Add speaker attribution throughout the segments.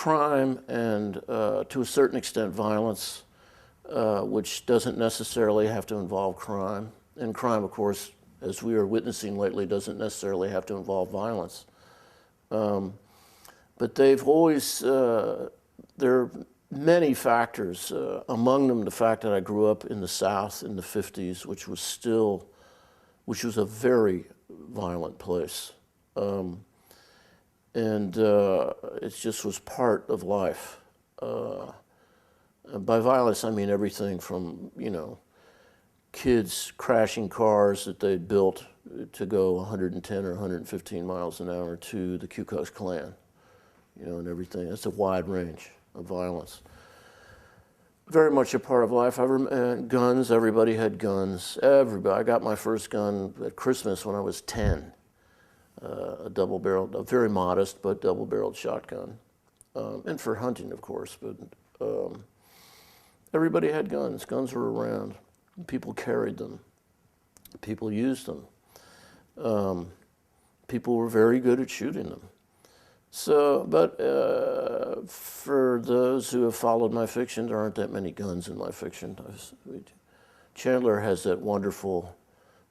Speaker 1: crime and to a certain extent violence, which doesn't necessarily have to involve crime. And crime, of course, as we are witnessing lately, doesn't necessarily have to involve violence. But they've always, there are many factors, among them the fact that I grew up in the South in the 50s, which was a very violent place. And it just was part of life. By violence, I mean everything from, you know, kids crashing cars that they'd built to go 110 or 115 miles an hour to the Ku Klux Klan, you know, and everything. That's a wide range of violence. Very much a part of life. Guns, everybody had guns. Everybody. I got my first gun at Christmas when I was 10. A double-barreled, a very modest but double-barreled shotgun. And for hunting, of course, but everybody had guns. Guns were around. People carried them. People used them. People were very good at shooting them. So, but for those who have followed my fiction, there aren't that many guns in my fiction. Chandler has that wonderful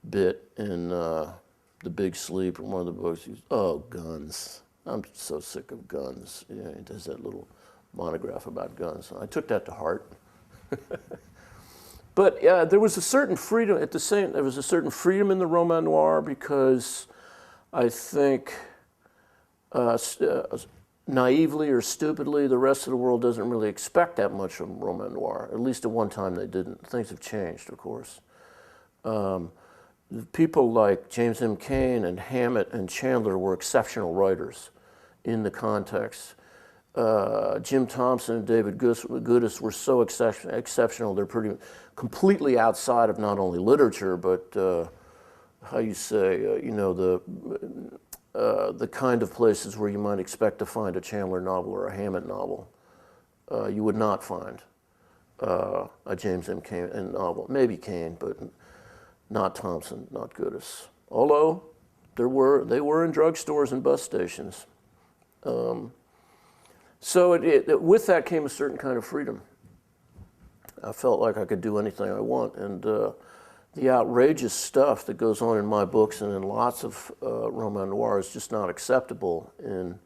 Speaker 1: bit in The Big Sleep, or one of the books. Oh, guns. I'm so sick of guns. You know, he does that little monograph about guns. I took that to heart. But yeah, there was a certain freedom there was a certain freedom in the roman noir because I think naively or stupidly, the rest of the world doesn't really expect that much from roman noir. At least at one time they didn't. Things have changed, of course. People like James M. Cain and Hammett and Chandler were exceptional writers in the context. Jim Thompson and David Goodis were so exceptional. They're completely outside of not only literature, but how you say, you know, the kind of places where you might expect to find a Chandler novel or a Hammett novel. You would not find a James M. Cain novel. Maybe Cain, but not Thompson, not Goodis. Although they were in drugstores and bus stations. So with that came a certain kind of freedom. I felt like I could do anything I want, and the outrageous stuff that goes on in my books and in lots of roman noir is just not acceptable in,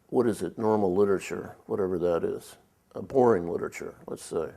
Speaker 1: what is it, normal literature, whatever that is, boring literature, let's say.